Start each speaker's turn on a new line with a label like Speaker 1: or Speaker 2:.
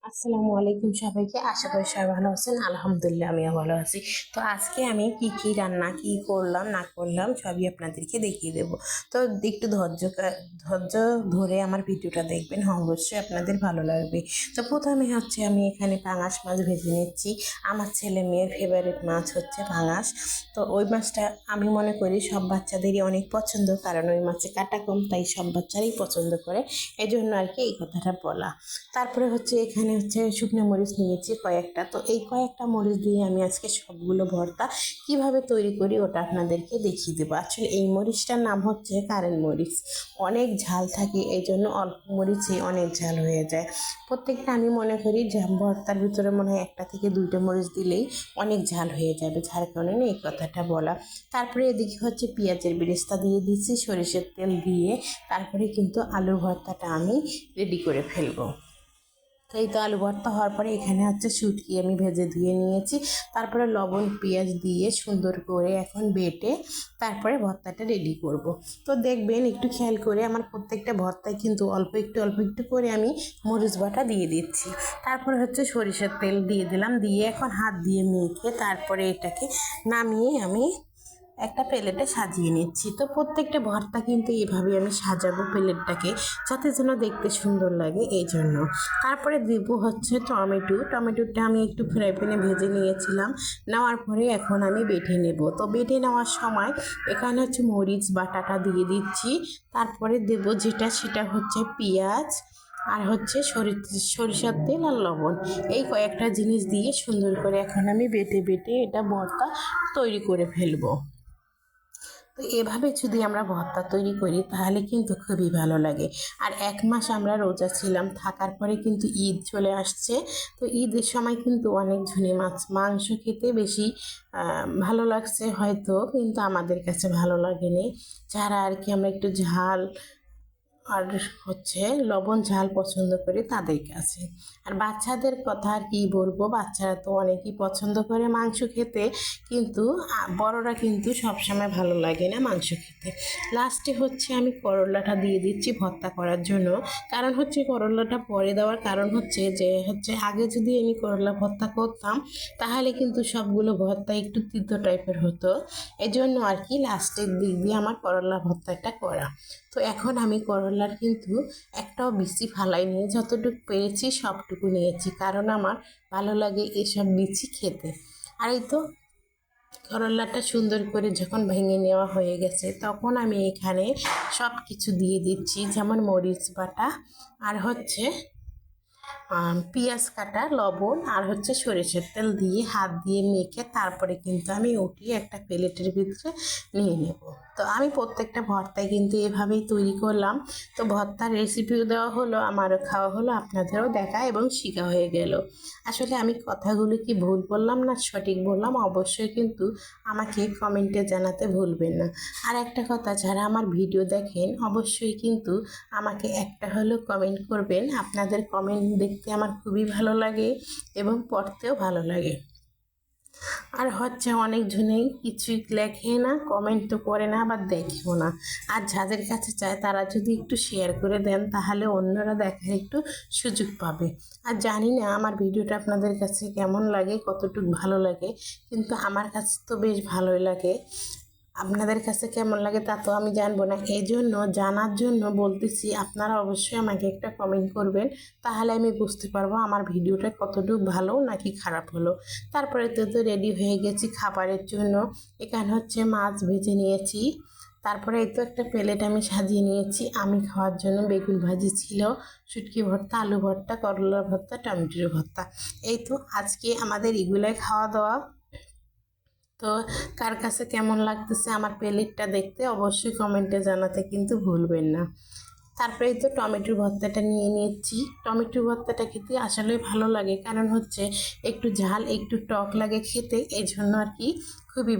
Speaker 1: আসসালামু আলাইকুম সবাইকে। আশা করি সবাই ভালো আছেন। আলহামদুলিল্লাহ আমিও ভালো আছি। তো আজকে আমি কি কি রান্না কি করলাম না করলাম সবই আপনাদেরকে দেখিয়ে দেব। তো একটু ধৈর্য ধরে আমার ভিডিওটা দেখবেন, অবশ্যই আপনাদের ভালো লাগবে। তো প্রথমে হচ্ছে আমি এখানে পাঙাশ মাছ ভেজে নিচ্ছি। আমার ছেলে মেয়ের ফেভারিট মাছ হচ্ছে পাঙাশ। তো ওই মাছটা আমি মনে করি সব বাচ্চাদেরই অনেক পছন্দ, কারণ ওই মাছে কাটা কম, তাই সব বাচ্চারাই পছন্দ করে। এই জন্য আর কি এই কথাটা বলা। তারপরে হচ্ছে এখানে হচ্ছে শুকনো মরিচ নিয়েছি কয়েকটা। তো এই কয়েকটা মরিচ দিয়ে আমি আজকে সবগুলো ভর্তা কিভাবে তৈরি করি ওটা আপনাদেরকে দেখিয়ে দেবো। আসলে এই মরিচটার নাম হচ্ছে কারেন্ট মরিচ। অনেক ঝাল থাকে, এই জন্য অল্প মরিচে অনেক ঝাল হয়ে যায়। প্রত্যেকটা আমি মনে করি যে ভর্তার ভিতরে মনে হয় একটা থেকে দুইটা মরিচ দিলেই অনেক ঝাল হয়ে যাবে, যার কারণে এই কথাটা বলা। তারপরে এদিকে হচ্ছে পেঁয়াজের বেরেস্তা দিয়ে দিচ্ছি সরিষার তেল দিয়ে। তারপরে কিন্তু আলু ভর্তাটা আমি রেডি করে ফেলবো। তো এই তো আলু ভর্তা হওয়ার পরে এখানে হচ্ছে শুটকি আমি ভেজে ধুয়ে নিয়েছি। তারপরে লবণ পেঁয়াজ দিয়ে সুন্দর করে এখন বেটে তারপরে ভর্তাটা রেডি করব। তো দেখবেন একটু খেয়াল করে আমার প্রত্যেকটা ভর্তায় কিন্তু অল্প একটু করে আমি মরিচ বাটা দিয়ে দিচ্ছি। তারপরে হচ্ছে সরিষার তেল দিয়ে দিলাম, দিয়ে এখন হাত দিয়ে মেখে তারপরে এটাকে নামিয়ে আমি একটা প্লেটে সাজিয়ে নিচ্ছি। তো প্রত্যেকটা ভর্তা কিন্তু এভাবে আমি সাজাবো প্লেটটাকে, যাতে যেন দেখতে সুন্দর লাগে, এই জন্য। তারপরে দেবো হচ্ছে টমেটোটা আমি একটু ফ্রাই প্যানে ভেজে নিয়েছিলাম। নেওয়ার পরে এখন আমি বেটে নেব। তো বেটে নেওয়ার সময় এখানে হচ্ছে মরিচ বাটাটা দিয়ে দিচ্ছি। তারপরে দেবো সেটা হচ্ছে পেঁয়াজ আর হচ্ছে সরিষার তেল আর লবণ। এই কয়েকটা জিনিস দিয়ে সুন্দর করে এখন আমি বেটে এটা ভর্তা তৈরি করে ফেলবো। তো এভাবে যদি আমরা ভর্তা তৈরি করি তাহলে কিন্তু খুবই ভালো লাগে। আর 1 মাস আমরা রোজা ছিলাম, থাকার পরে কিন্তু ঈদ চলে আসছে। তো ঈদের সময় কিন্তু অনেক ঝুনি মাংস খেতে বেশি ভালো লাগছে হয়তো, কিন্তু আমাদের কাছে ভালো লাগেনি, যারা আর কি আমরা একটু ঝাল আর হচ্ছে লবণ ঝাল পছন্দ করি তাদের কাছে। আর বাচ্চাদের কথা আর কি বলবো, বাচ্চারা তো অনেকই পছন্দ করে মাংস খেতে, কিন্তু বড়রা কিন্তু সবসময় ভালো লাগে না মাংস খেতে। লাস্টে হচ্ছে আমি করলাটা দিয়ে দিচ্ছি ভর্তা করার জন্য। কারণ হচ্ছে করলাটা পরে দেওয়ার কারণ হচ্ছে যে আগে যদি আমি করলা ভর্তা করতাম তাহলে কিন্তু সবগুলো ভর্তা একটু তিতো টাইপের হতো। এজন্য আর কি লাস্টের দিক দিয়ে আমার করলা ভর্তাটা করা। তো এখন আমি করলার কিন্তু একটাও বিচি ফালাইনি, যতটুকু পেরেছি সবটুকু নিয়েছি, কারণ আমার ভালো লাগে এসব বিচি খেতে। আর এই তো করলাটা সুন্দর করে যখন ভেঙে নেওয়া হয়ে গেছে তখন আমি এখানে সব কিছু দিয়ে দিচ্ছি, যেমন মরিচ বাটা আর হচ্ছে পেঁয়াজ কাটা, লবণ আর হচ্ছে সরিষার তেল দিয়ে হাত দিয়ে মেখে তারপরে কিন্তু আমি উঠিয়ে একটা প্লেটের ভিতরে নিয়ে নেব। তো আমি প্রত্যেকটা ভর্তায় কিন্তু এভাবেই তৈরি করলাম। তো ভর্তার রেসিপিও দেওয়া হলো, আমারও খাওয়া হলো, আপনাদেরও দেখা এবং শেখা হয়ে গেল। আসলে আমি কথাগুলো কি ভুল বললাম না সঠিক বললাম, অবশ্যই কিন্তু আমাকে কমেন্টে জানাতে ভুলবেন না। আর একটা কথা, যারা আমার ভিডিও দেখেন অবশ্যই কিন্তু আমাকে একটা হলেও কমেন্ট করবেন। আপনাদের কমেন্ট দেখতে আমার খুবই ভালো লাগে এবং পড়তেও ভালো লাগে। আর হচ্ছে অনেকজনেই কিছুই লেখে না, কমেন্ট তো করে না, আবার দেখেও না। আর যাদের কাছে চায় তারা যদি একটু শেয়ার করে দেন তাহলে অন্যরা দেখার একটু সুযোগ পাবে। আর জানি না আমার ভিডিওটা আপনাদের কাছে কেমন লাগে, কতটুকু ভালো লাগে, কিন্তু আমার কাছে তো বেশ ভালোই লাগে। আপনাদের কাছে কেমন লাগে তা তো আমি জানবো না, এই জন্য জানার জন্য বলতেছি আপনারা অবশ্যই আমাকে একটা কমেন্ট করবেন, তাহলে আমি বুঝতে পারবো আমার ভিডিওটা কতটুকু ভালো নাকি খারাপ হলো। তারপরে তো রেডি হয়ে গেছি খাবারের জন্য। এখানে হচ্ছে মাছ ভেজে নিয়েছি। তারপরে এই তো একটা প্লেট আমি সাজিয়ে নিয়েছি আমি খাওয়ার জন্য। বেগুন ভাজি ছিল, শুটকি ভর্তা, আলু ভর্তা, করলা ভর্তা, টমেটোর ভর্তা। এই তো আজকে আমাদের এগুলাই খাওয়া দাওয়া। তো কার কাছে কেমন লাগতেছে আমার প্লেটটা দেখতে অবশ্যই কমেন্টে জানাতে কিন্তু ভুলবেন না। তারপরে তো টমেটোর ভর্তাটা নিয়ে নিচ্ছি। টমেটোর ভর্তাটা খেতে আসলে ভালো লাগে, কারণ হচ্ছে একটু ঝাল একটু টক লাগে খেতে, এই জন্য আর কি খুবই